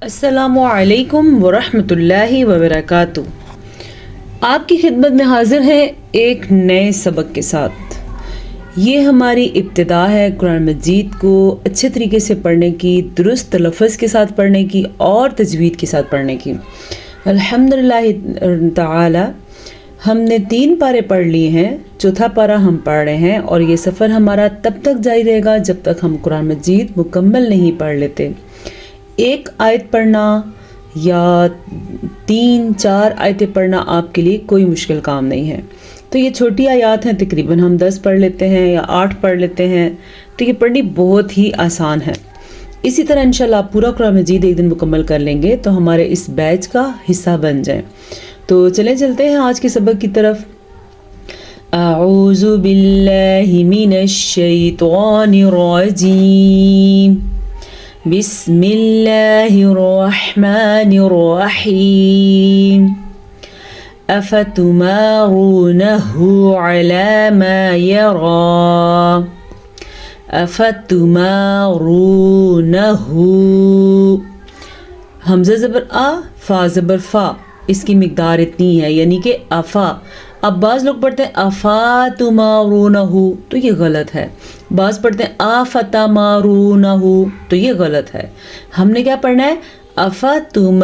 السلام علیکم ورحمۃ اللہ وبرکاتہ۔ آپ کی خدمت میں حاضر ہیں ایک نئے سبق کے ساتھ۔ یہ ہماری ابتدا ہے قرآن مجید کو اچھے طریقے سے پڑھنے کی، درست تلفظ کے ساتھ پڑھنے کی اور تجوید کے ساتھ پڑھنے کی۔ الحمدللہ تعالی ہم نے 3 پارے پڑھ لیے ہیں، چوتھا پارہ ہم پڑھ رہے ہیں، اور یہ سفر ہمارا تب تک جاری رہے گا جب تک ہم قرآن مجید مکمل نہیں پڑھ لیتے۔ ایک آیت پڑھنا یا 3-4 آیتیں پڑھنا آپ کے لیے کوئی مشکل کام نہیں ہے۔ تو یہ چھوٹی آیات ہیں، تقریباً ہم 10 پڑھ لیتے ہیں یا 8 پڑھ لیتے ہیں، تو یہ پڑھنی بہت ہی آسان ہے۔ اسی طرح انشاءاللہ آپ پورا قرآن مجید ایک دن مکمل کر لیں گے تو ہمارے اس بیچ کا حصہ بن جائیں۔ تو چلتے ہیں آج کے سبق کی طرف۔ اعوذ باللہ من الشیطان الرجیم، بسم اللہ الرحمن الرحیم، افتمارونہ علی ما یری، افتمارونہ، حمزہ زبر آ، فا زبر فا، اس کی مقدار اتنی ہے، یعنی کہ افا۔ اب بعض لوگ پڑھتے ہیں افاتمارونہ، تو یہ غلط ہے۔ بعض پڑھتے ہیں آفتمارونہ، تو یہ غلط ہے۔ ہم نے کیا پڑھنا ہے؟ افتمارونہ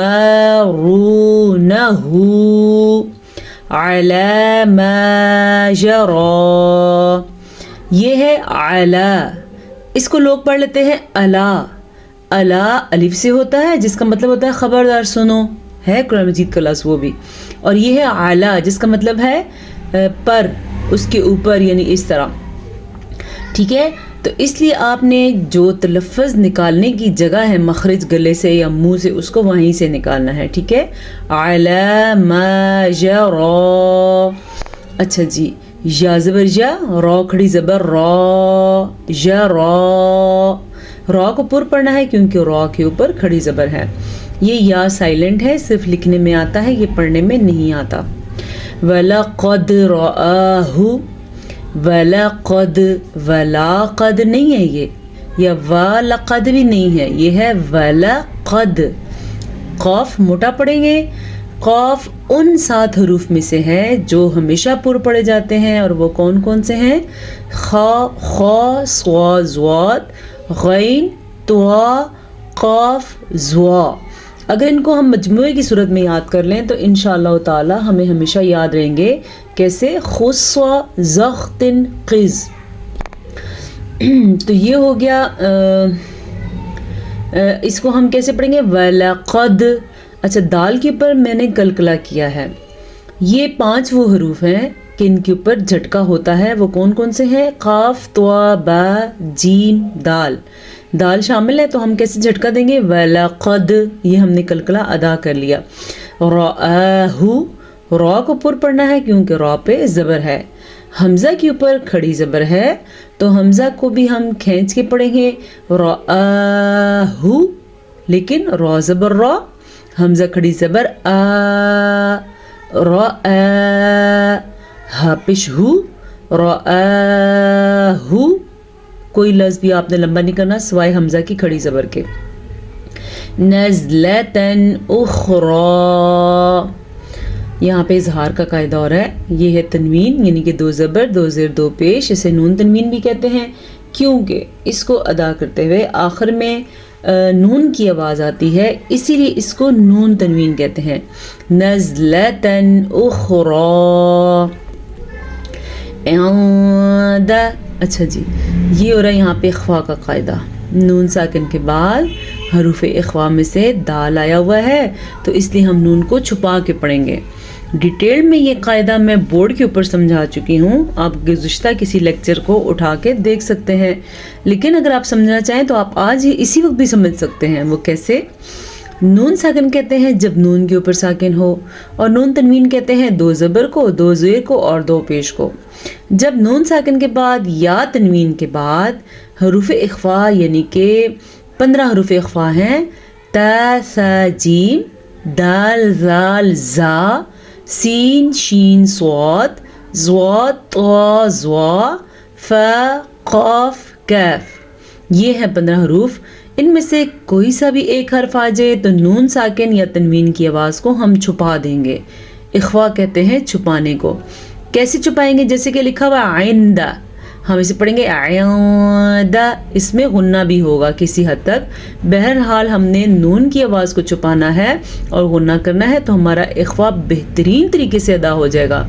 علی ما یری، یہ ہے علی۔ اس کو لوگ پڑھ لیتے ہیں الا۔ الا الف سے ہوتا ہے، جس کا مطلب ہوتا ہے خبردار سنو، ہے قرآن مجید کا لفظ وہ بھی۔ اور یہ ہے اعلیٰ، جس کا مطلب ہے پر، اس کے اوپر، یعنی اس طرح، ٹھیک ہے۔ تو اس لیے آپ نے جو تلفظ نکالنے کی جگہ ہے مخرج گلے سے یا منہ سے، اس کو وہیں سے نکالنا ہے، ٹھیک ہے۔ علی ما یری، اچھا جی، یا زبر یا، را کھڑی زبر را، یرا، را کو پر پڑھنا ہے کیونکہ را کے اوپر کھڑی زبر ہے۔ یہ یا سائلنٹ ہے، صرف لکھنے میں آتا ہے، یہ پڑھنے میں نہیں آتا۔ وَلَقَدْ رَآهُ، وَلَقَدْ، وَلا قد نہیں ہے یہ، یا وَلَقَدْ بھی نہیں ہے، یہ ہے وَلَقَدْ۔ قاف موٹا پڑھیں گے۔ قاف ان 7 حروف میں سے ہے جو ہمیشہ پر پڑھے جاتے ہیں، اور وہ کون کون سے ہیں؟ خا، خا، صاد، ضاد، غین، طا، قاف، ظا۔ اگر ان کو ہم مجموعے کی صورت میں یاد کر لیں تو انشاءاللہ تعالی ہمیں ہمیشہ یاد رہیں گے۔ کیسے؟ خص، زخت، قز۔ تو یہ ہو گیا۔ اس کو ہم کیسے پڑھیں گے؟ وَلَقَدْ۔ اچھا، دال کے اوپر میں نے کلکلا کیا ہے۔ یہ 5 وہ حروف ہیں کہ ان کے اوپر جھٹکا ہوتا ہے، وہ کون کون سے ہیں؟ قاف، طا، با، جیم، دال۔ دال شامل ہے تو ہم کیسے جھٹکا دیں گے؟ وَلَقَدْ، یہ ہم نے کلکلا ادا کر لیا۔ رَآهُ، را کو پر پڑھنا ہے کیونکہ را پہ زبر ہے۔ حمزہ کے اوپر کھڑی زبر ہے تو حمزہ کو بھی ہم کھینچ کے پڑھیں گے، رَآهُ، لیکن را زبر را، حمزہ کھڑی زبر آ، رَآ، ہا پیش ہو، رَآهُ۔ کوئی لفظ بھی آپ نے لمبا نہیں کرنا سوائے حمزہ کی کھڑی زبر کے۔ نزلتن اخری، یہاں پہ اظہار کا قاعدہ اور ہے، یہ ہے تنوین، یعنی کہ 2 زبر 2 زیر 2 پیش، اسے نون تنوین بھی کہتے ہیں، کیونکہ اس کو ادا کرتے ہوئے آخر میں نون کی آواز آتی ہے، اسی لیے اس کو نون تنوین کہتے ہیں۔ نزلتن اخری عند، اچھا جی، یہ ہو رہا ہے یہاں پہ اخفا کا قاعدہ۔ نون ساکن کے بعد حروف اخفا میں سے دال آیا ہوا ہے تو اس لیے ہم نون کو چھپا کے پڑھیں گے۔ ڈیٹیل میں یہ قاعدہ میں بورڈ کے اوپر سمجھا چکی ہوں، آپ گزشتہ کسی لیکچر کو اٹھا کے دیکھ سکتے ہیں، لیکن اگر آپ سمجھنا چاہیں تو آپ آج ہی اسی وقت بھی سمجھ سکتے ہیں۔ وہ کیسے؟ نون ساکن کہتے ہیں جب نون کے اوپر ساکن ہو، اور نون تنوین کہتے ہیں 2 زبر کو 2 زیر کو اور 2 پیش کو۔ جب نون ساکن کے بعد یا تنوین کے بعد حروف اخفا، یعنی کہ 15 حروف اخفا ہیں، تا، ثا، جیم، دال، ذال، زا، سین، شین، صاد، ضاد، طا، ظا، فا، قاف، کیف، یہ ہے 15 حروف۔ ان میں سے کوئی سا بھی ایک حرف آ جائے تو نون ساکن یا تنوین کی آواز کو ہم چھپا دیں گے. اخفا کہتے ہیں چھپانے کو. کیسے چھپائیں گے؟ جیسے کہ لکھا ہوا آئندہ، ہم اسے پڑھیں گے آئندہ، اس میں غنہ بھی ہوگا کسی حد تک. بہرحال ہم نے نون کی آواز کو چھپانا ہے اور غنہ کرنا ہے تو ہمارا اخفا بہترین طریقے سے ادا ہو جائے گا.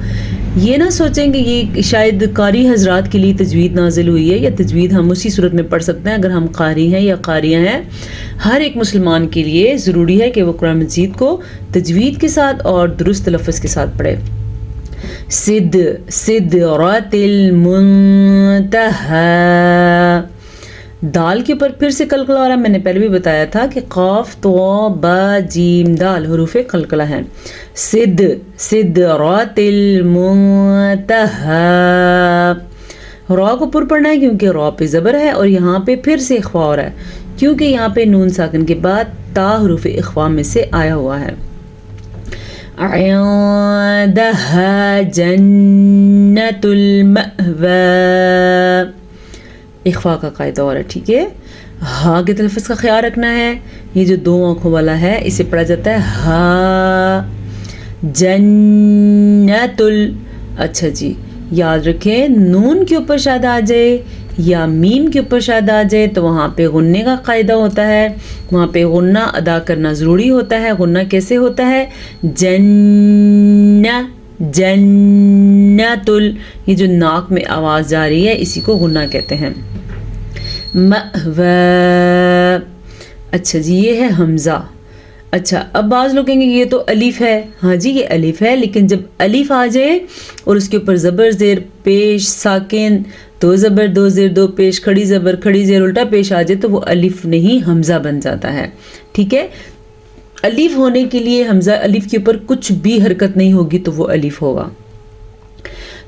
یہ نہ سوچیں کہ یہ شاید قاری حضرات کے لیے تجوید نازل ہوئی ہے یا تجوید ہم اسی صورت میں پڑھ سکتے ہیں اگر ہم قاری ہیں یا قاریہ ہیں. ہر ایک مسلمان کے لیے ضروری ہے کہ وہ قرآن مجید کو تجوید کے ساتھ اور درست تلفظ کے ساتھ پڑھے. سدرۃ المنتہی. دال کے اوپر پھر سے قلقلہ ہو رہا ہے. میں نے پہلے بھی بتایا تھا کہ قاف تو با جیم دال حروف قلقلہ ہیں. سدرۃ المنتہی. را کو پر پڑھنا ہے کیونکہ را پہ زبر ہے اور یہاں پہ پھر سے اخفا ہو رہا ہے کیونکہ یہاں پہ نون ساکن کے بعد تا حروف اخفا میں سے آیا ہوا ہے. عندها جنت المأوى. اخفا کا قاعدہ اور ہے، ٹھیک ہے. ہاں کے تلفظ کا خیال رکھنا ہے. یہ جو دو آنکھوں والا ہے اسے پڑھا جاتا ہے ہا. جنت اچھا جی یاد رکھیں نون کے اوپر شاید آ جائے یا میم کے اوپر شاید آ جائے تو وہاں پہ غننے کا قاعدہ ہوتا ہے، وہاں پہ غنہ ادا کرنا ضروری ہوتا ہے. غنہ کیسے ہوتا ہے؟ جنت یہ جو ناک میں آواز جا رہی ہے اسی کو غنہ کہتے ہیں. مأوى. اچھا جی یہ ہے حمزہ. اچھا اب بعض لوگ کہیں گے یہ تو الف ہے. ہاں جی یہ الف ہے، لیکن جب الف آ جائے اور اس کے اوپر زبر زیر پیش ساکن دو زبر دو زیر دو پیش کھڑی زبر کھڑی زیر الٹا پیش آ جائے تو وہ الف نہیں حمزہ بن جاتا ہے. ٹھیک ہے، الف ہونے کے لیے حمزہ الف کے اوپر کچھ بھی حرکت نہیں ہوگی تو وہ الف ہوگا.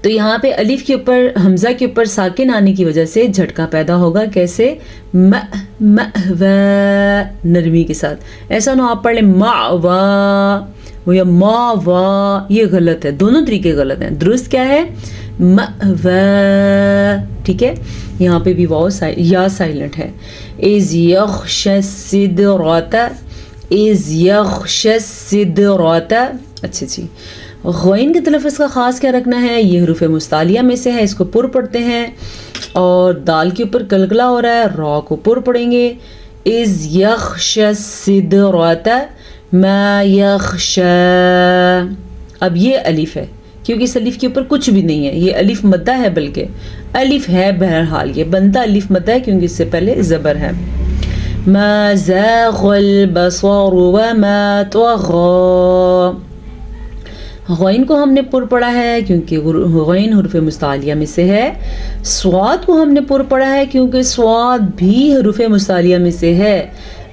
تو یہاں پہ الف کے اوپر حمزہ کے اوپر ساکن آنے کی وجہ سے جھٹکا پیدا ہوگا. کیسے؟ مأوى نرمی کے ساتھ. ایسا نہ آپ پڑھ لیں ماوا یا ماوا، یہ غلط ہے. دونوں طریقے غلط ہیں. درست کیا ہے؟ مأوى. ٹھیک ہے، یہاں پہ بھی واو یا سائلنٹ ہے. اذ یغشی السدرۃ. اذ یغشی السدرۃ. اچھا جی غین کے تلفظ کا خاص کیا رکھنا ہے؟ یہ حروف مستعلیہ میں سے ہے، اس کو پر پڑھتے ہیں اور دال کے اوپر قلقلہ ہو رہا ہے، را کو پر پڑھیں گے. اذ یغشی السدرۃ ما یغشی. اب یہ الف ہے کیونکہ اس الف کے اوپر کچھ بھی نہیں ہے، یہ الف مدہ ہے، بلکہ الف ہے. بہرحال یہ بنتا الف مدہ ہے کیونکہ اس سے پہلے زبر ہے. ما زاغ البصر وما طغى. غین کو ہم نے پر پڑھا ہے کیونکہ غین حروف مستعلیہ میں سے ہے. صاد کو ہم نے پر پڑھا ہے کیونکہ صاد بھی حروف مستعلیہ میں سے ہے.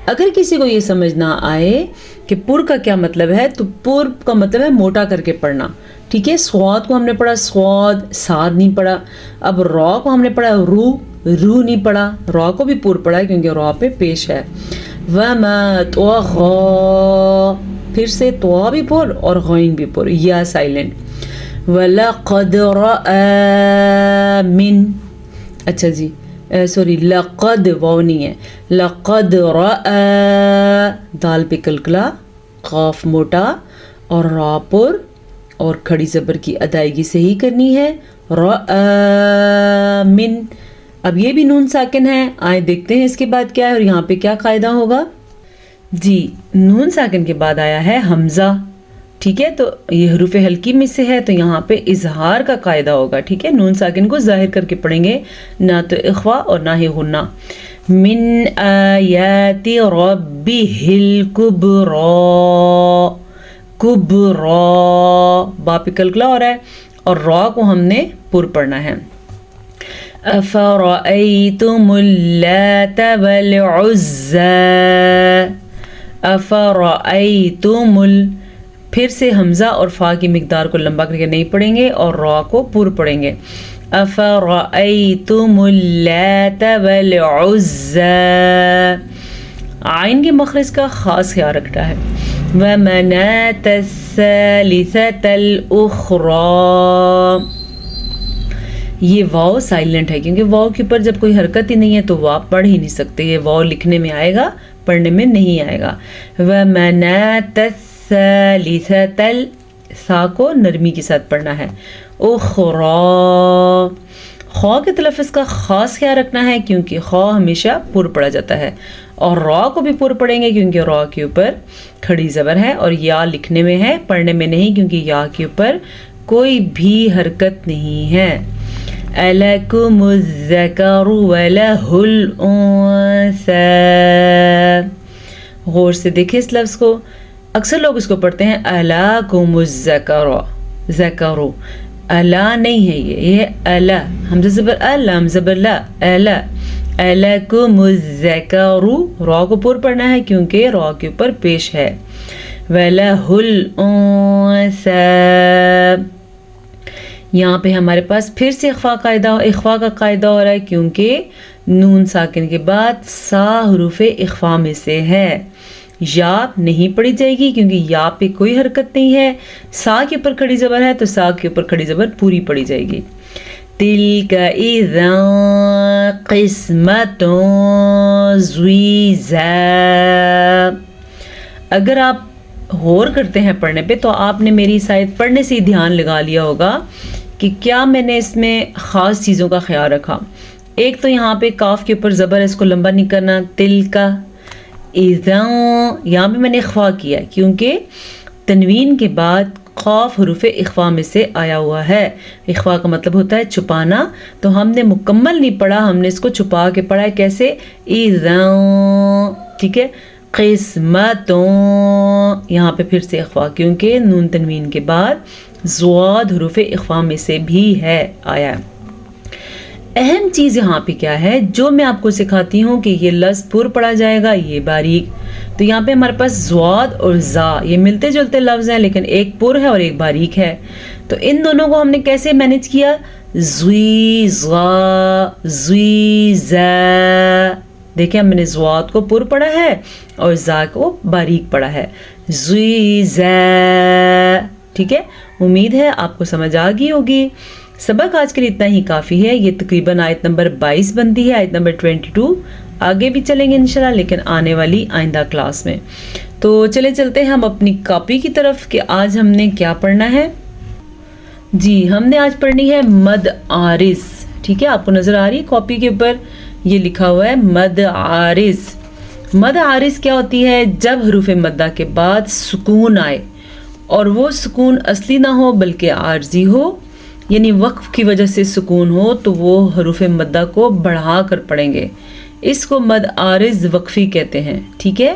اگر کسی کو یہ سمجھ نہ آئے کہ پر کا کیا مطلب ہے تو پر کا مطلب ہے موٹا کر کے پڑھنا. ٹھیک ہے، صاد کو ہم نے پڑھا صاد، صاد نہیں پڑھا. اب را کو ہم نے پڑھا رو نہیں پڑھا. را کو بھی پر پڑھا ہے کیونکہ را پہ پیش ہے. وما طغى. پھر سے تو بھی پر اور غین بھی پر، یا سائلنٹ. وَلَقَدْ رَأَى مِن. اچھا جی سوری لقد واو نہیں ہے. لقد رأى دال پہ قلقلہ، قاف موٹا اور را پر اور کھڑی زبر کی ادائیگی صحیح کرنی ہے. رأى من. اب یہ بھی نون ساکن ہے. آئے دیکھتے ہیں اس کے بعد کیا ہے اور یہاں پہ کیا قاعدہ ہوگا. جی نون ساکن کے بعد آیا ہے حمزہ. ٹھیک ہے، تو یہ حروف حلقی میں سے ہے تو یہاں پہ اظہار کا قاعدہ ہوگا. ٹھیک ہے، نون ساکن کو ظاہر کر کے پڑھیں گے، نہ تو اخفا اور نہ ہی غنہ. من آیات ربہ الکبریٰ. کبریٰ با پہ قلقلہ ہو رہا ہے اور را کو ہم نے پر پڑھنا ہے. افرأیتم اللات والعزى. افرأیتم پھر سے حمزہ اور فا کی مقدار کو لمبا کر کے نہیں پڑھیں گے اور را کو پر پڑھیں گے. افرأیتم اللات والعزى. عین کے مخرج کا خاص خیال رکھنا ہے. ومناة الثالثة الأخرى. یہ واو سائلنٹ ہے کیونکہ واو کے اوپر جب کوئی حرکت ہی نہیں ہے تو وہ آپ پڑھ ہی نہیں سکتے. یہ واو لکھنے میں آئے گا, پڑھنے میں نہیں آئے گا. وَمَنَاةَ الثَّالِثَةَ سا کو نرمی کے ساتھ پڑھنا ہے. اخرا خا کے تلفظ کا خاص خیال رکھنا ہے کیونکہ خا ہمیشہ پر پڑھا جاتا ہے, اور را کو بھی پر پڑھیں گے کیونکہ را کے اوپر کھڑی زبر ہے, اور یا لکھنے میں ہے پڑھنے میں نہیں کیونکہ یا کے اوپر کوئی بھی حرکت نہیں ہے. أَلَكُمُ الذَّكَرُ وَلَهُ الْأُنثَى. غور سے دیکھیں اس لفظ کو, اکثر لوگ اس کو پڑھتے ہیں أَلَكُمُ الذَّكَرُ, ذکرو الا نہیں ہے, یہ الا حمزہ زبر لام زبر لا الا. أَلَكُمُ الذَّكَرُ را کو پر پڑھنا ہے کیونکہ را کے اوپر پیش ہے. وَلَهُ الْأُنثَى یہاں پہ ہمارے پاس پھر سے اخفا کا قاعدہ ہو رہا ہے کیونکہ نون ساکن کے بعد سا حروف اخفا میں سے ہے. یا نہیں پڑھی جائے گی کیونکہ یا پہ کوئی حرکت نہیں ہے, سا کے اوپر کھڑی زبر ہے تو سا کے اوپر کھڑی زبر پوری پڑھی جائے گی. تِلْكَ إِذًا قِسْمَةٌ ضِیزَى. اگر آپ غور کرتے ہیں پڑھنے پہ تو آپ نے میری آیت پڑھنے سے ہی دھیان لگا لیا ہوگا کہ کیا میں نے اس میں خاص چیزوں کا خیال رکھا. ایک تو یہاں پہ کاف کے اوپر زبر ہے, اس کو لمبا نہیں کرنا. تل کا اذا یہاں پہ میں نے اخفا کیا کیونکہ تنوین کے بعد قاف حروف اخفا میں سے آیا ہوا ہے. اخفا کا مطلب ہوتا ہے چھپانا, تو ہم نے مکمل نہیں پڑھا, ہم نے اس کو چھپا کے پڑھا ہے. کیسے؟ اذا, ٹھیک ہے. قسمتوں یہاں پہ پھر سے اخفا کیونکہ نون تنوین کے بعد زواد حروف اخفا میں سے بھی ہے آیا. اہم چیز یہاں پہ کیا ہے جو میں آپ کو سکھاتی ہوں کہ یہ لفظ پر پڑھا جائے گا, یہ باریک. تو یہاں پہ ہمارے پاس زواد اور زا یہ ملتے جلتے لفظ ہیں لیکن ایک پر ہے اور ایک باریک ہے. تو ان دونوں کو ہم نے کیسے مینج کیا؟ زوی زا زوی زا. دیکھیں میں نے زواد کو پر پڑھا ہے اور زا کو باریک پڑھا ہے. زوی زا, ٹھیک ہے. امید ہے آپ کو سمجھ آ گئی ہوگی. سبق آج کے لیے اتنا ہی کافی ہے. یہ تقریباً آیت نمبر 22 بنتی ہے, آیت نمبر 22. آگے بھی چلیں گے انشاءاللہ لیکن آنے والی آئندہ کلاس میں. تو چلتے ہیں ہم اپنی کاپی کی طرف کہ آج ہم نے کیا پڑھنا ہے. جی ہم نے آج پڑھنی ہے مد عارض. ٹھیک ہے, آپ کو نظر آ رہی ہے کاپی کے اوپر یہ لکھا ہوا ہے مد عارض. مد عارض کیا ہوتی ہے؟ جب حروف مدہ کے بعد سکون آئے اور وہ سکون اصلی نہ ہو بلکہ عارضی ہو, یعنی وقف کی وجہ سے سکون ہو, تو وہ حروف مدہ کو بڑھا کر پڑھیں گے. اس کو مد عارض وقفی کہتے ہیں. ٹھیک ہے,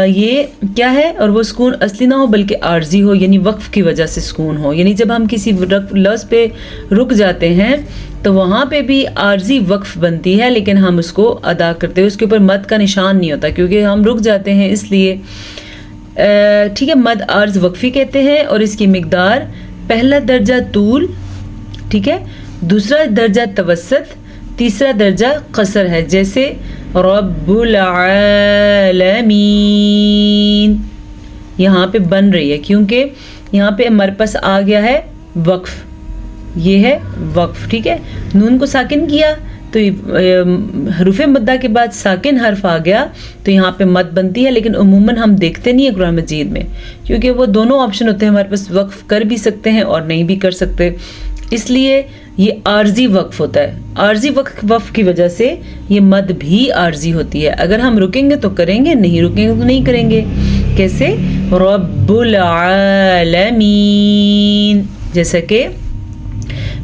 یہ کیا ہے؟ اور وہ سکون اصلی نہ ہو بلکہ عارضی ہو, یعنی وقف کی وجہ سے سکون ہو. یعنی جب ہم کسی لفظ پہ رک جاتے ہیں تو وہاں پہ بھی عارضی وقف بنتی ہے لیکن ہم اس کو ادا کرتے ہوئے اس کے اوپر مد کا نشان نہیں ہوتا کیونکہ ہم رک جاتے ہیں اس لیے. ٹھیک ہے, مد عارض وقفی کہتے ہیں اور اس کی مقدار پہلا درجہ طول, ٹھیک ہے, دوسرا درجہ توسط, تیسرا درجہ قصر ہے. جیسے رب العالمین یہاں پہ بن رہی ہے کیونکہ یہاں پہ ہمارے پاس آ گیا ہے وقف, یہ ہے وقف. ٹھیک ہے, نون کو ساکن کیا تو حروف مدہ کے بعد ساکن حرف آ گیا تو یہاں پہ مد بنتی ہے, لیکن عموماً ہم دیکھتے نہیں ہیں قرآن مجید میں کیونکہ وہ دونوں آپشن ہوتے ہیں ہمارے پاس, وقف کر بھی سکتے ہیں اور نہیں بھی کر سکتے, اس لیے یہ عارضی وقف ہوتا ہے. عارضی وقف کی وجہ سے یہ مد بھی عارضی ہوتی ہے. اگر ہم رکیں گے تو کریں گے, نہیں رکیں گے تو نہیں کریں گے. کیسے؟ رب العالمین, جیسا کہ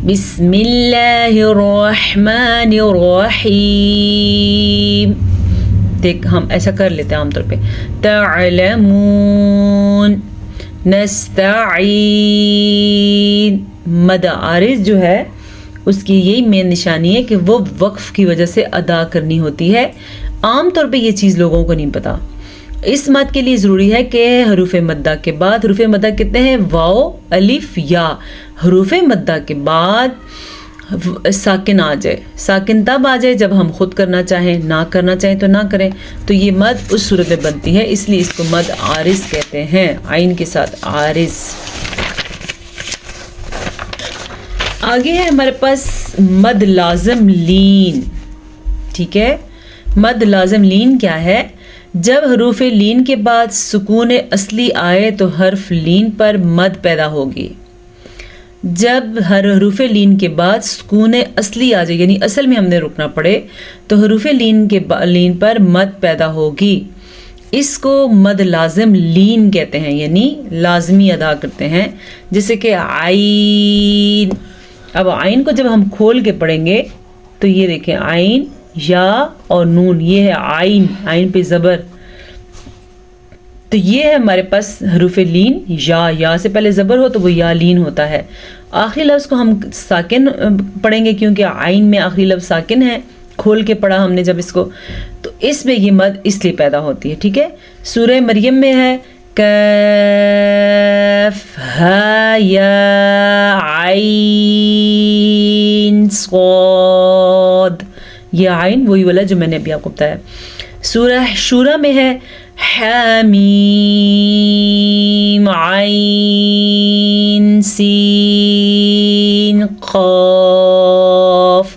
بسم اللہ الرحمن الرحیم. دیکھ ہم ایسا کر لیتے ہیں عام طور پہ. تعلمون, نستعین. مد عارض جو ہے اس کی یہی مین نشانی ہے کہ وہ وقف کی وجہ سے ادا کرنی ہوتی ہے. عام طور پہ یہ چیز لوگوں کو نہیں پتا. اس مد کے لیے ضروری ہے کہ حروف مدہ کے بعد, حروف مدہ کتنے ہیں؟ واو الف یا. حروف مدہ کے بعد ساکن آ جائے. ساکن تب آ جائے جب ہم خود کرنا چاہیں, نہ کرنا چاہیں تو نہ کریں. تو یہ مد اس صورت میں بنتی ہے, اس لیے اس کو مد عارض کہتے ہیں, عین کے ساتھ عارض. آگے ہے ہمارے پاس مد لازم لین. ٹھیک ہے, مد لازم لین کیا ہے؟ جب حروف لین کے بعد سکون اصلی آئے تو حرف لین پر مد پیدا ہوگی. جب ہر حروف لین کے بعد سکون اصلی آ جائے یعنی اصل میں ہم نے رکنا پڑے تو حروف لین پر مد پیدا ہوگی. اس کو مد لازم لین کہتے ہیں, یعنی لازمی ادا کرتے ہیں. جیسے کہ عین. اب عین کو جب ہم کھول کے پڑھیں گے تو یہ دیکھیں عین, یا اور نون, یہ ہے عین, عین پہ زبر. تو یہ ہے ہمارے پاس حروف لین. یا سے پہلے زبر ہو تو وہ یا لین ہوتا ہے. آخری لفظ کو ہم ساکن پڑھیں گے کیونکہ عین میں آخری لفظ ساکن ہے. کھول کے پڑھا ہم نے جب اس کو, تو اس میں یہ مد اس لیے پیدا ہوتی ہے. ٹھیک ہے, سورہ مریم میں ہے کاف ہا یا عین صاد, یہ عین وہی والا جو میں نے ابھی آپ کو بتایا. سورہ شورا میں ہے حامیم عین سین قاف,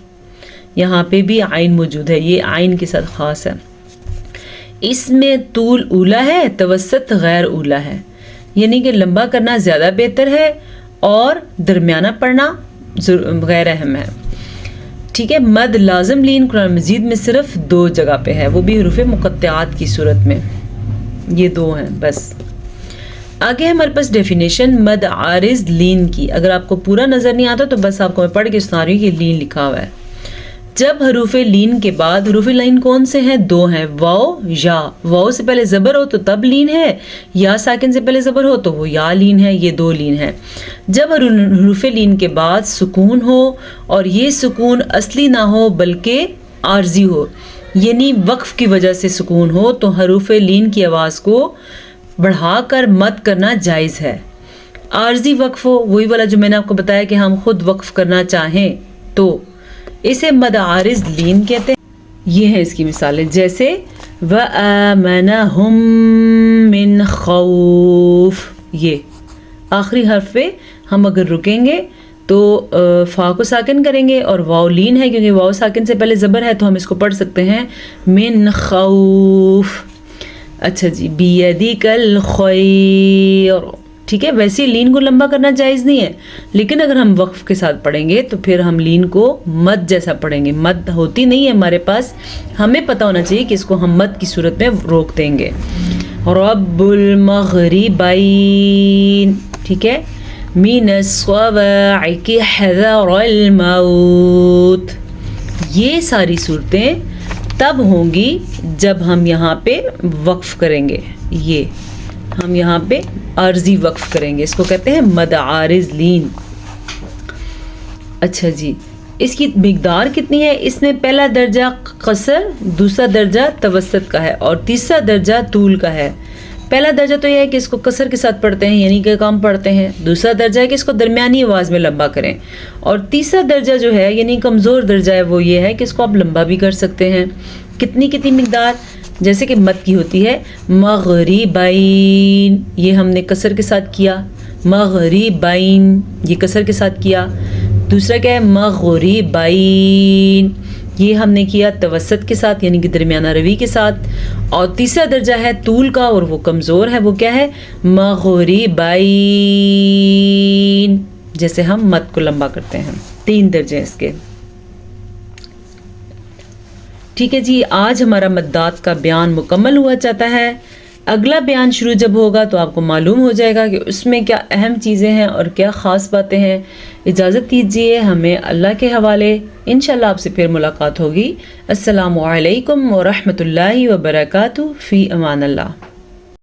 یہاں پہ بھی عین موجود ہے, یہ عین کے ساتھ خاص ہے. اس میں طول اولا ہے, توسط غیر اولا ہے, یعنی کہ لمبا کرنا زیادہ بہتر ہے اور درمیانہ پڑھنا غیر اہم ہے. ٹھیک ہے, مد لازم لین قرآن مجید میں صرف 2 جگہ پہ ہے, وہ بھی حروف مقطعات کی صورت میں. یہ 2 ہیں بس. آگے ہمارے پاس ڈیفینیشن مد عارض لین کی. اگر آپ کو پورا نظر نہیں آتا تو بس آپ کو میں پڑھ کے سنا رہی ہوں کہ لین لکھا ہوا ہے. جب حروف لین کے بعد, حروف لین کون سے ہیں؟ 2 ہیں, واو یا. واو سے پہلے زبر ہو تو تب لین ہے, یا ساکن سے پہلے زبر ہو تو وہ یا لین ہے. یہ 2 لین ہے. جب حروف لین کے بعد سکون ہو اور یہ سکون اصلی نہ ہو بلکہ عارضی ہو, یعنی وقف کی وجہ سے سکون ہو, تو حروف لین کی آواز کو بڑھا کر مد کرنا جائز ہے. عارضی وقف ہو, وہی والا جو میں نے آپ کو بتایا کہ ہم خود وقف کرنا چاہیں تو اسے مد عارض لین کہتے ہیں. یہ ہیں اس کی مثالیں, جیسے وَآمَنَهُم مِّن خَوْفٍ. یہ آخری حرف پہ ہم اگر رکیں گے تو فا کو ساکن کریں گے, اور واو لین ہے کیونکہ واو ساکن سے پہلے زبر ہے, تو ہم اس کو پڑھ سکتے ہیں من خوف. اچھا جی, بیدک الخیر. ٹھیک ہے, ویسے لین کو لمبا کرنا جائز نہیں ہے, لیکن اگر ہم وقف کے ساتھ پڑھیں گے تو پھر ہم لین کو مد جیسا پڑھیں گے. مد ہوتی نہیں ہے ہمارے پاس, ہمیں پتہ ہونا چاہیے کہ اس کو ہم مد کی صورت میں روک دیں گے. رب المغربین. ٹھیک ہے, من الصواعق حذر الموت. یہ ساری صورتیں تب ہوں گی جب ہم یہاں پہ وقف کریں گے. یہ ہم یہاں پہ عارضی وقف کریں گے, اس کو کہتے ہیں مد عارض لین. اچھا جی, اس کی مقدار کتنی ہے؟ اس میں پہلا درجہ قصر, دوسرا درجہ توسط کا ہے, اور تیسرا درجہ طول کا ہے. پہلا درجہ تو یہ ہے کہ اس کو قصر کے ساتھ پڑھتے ہیں یعنی کہ کم پڑھتے ہیں. دوسرا درجہ ہے کہ اس کو درمیانی آواز میں لمبا کریں, اور تیسرا درجہ جو ہے یعنی کمزور درجہ ہے وہ یہ ہے کہ اس کو آپ لمبا بھی کر سکتے ہیں. کتنی مقدار؟ جیسے کہ مد کی ہوتی ہے مغربین, یہ ہم نے قصر کے ساتھ کیا. مغربین, یہ قصر کے ساتھ کیا. دوسرا کیا ہے مغربین, یہ ہم نے کیا توسط کے ساتھ یعنی کہ درمیانہ روی کے ساتھ. اور تیسرا درجہ ہے طول کا, اور وہ کمزور ہے, وہ کیا ہے مغربین, جیسے ہم مد کو لمبا کرتے ہیں. 3 درجے ہیں اس کے. ٹھیک ہے جی, آج ہمارا مدات کا بیان مکمل ہوا چاہتا ہے. اگلا بیان شروع جب ہوگا تو آپ کو معلوم ہو جائے گا کہ اس میں کیا اہم چیزیں ہیں اور کیا خاص باتیں ہیں. اجازت دیجیے ہمیں اللہ کے حوالے. انشاءاللہ آپ سے پھر ملاقات ہوگی. السلام علیکم ورحمۃ اللہ وبرکاتہ. فی امان اللہ.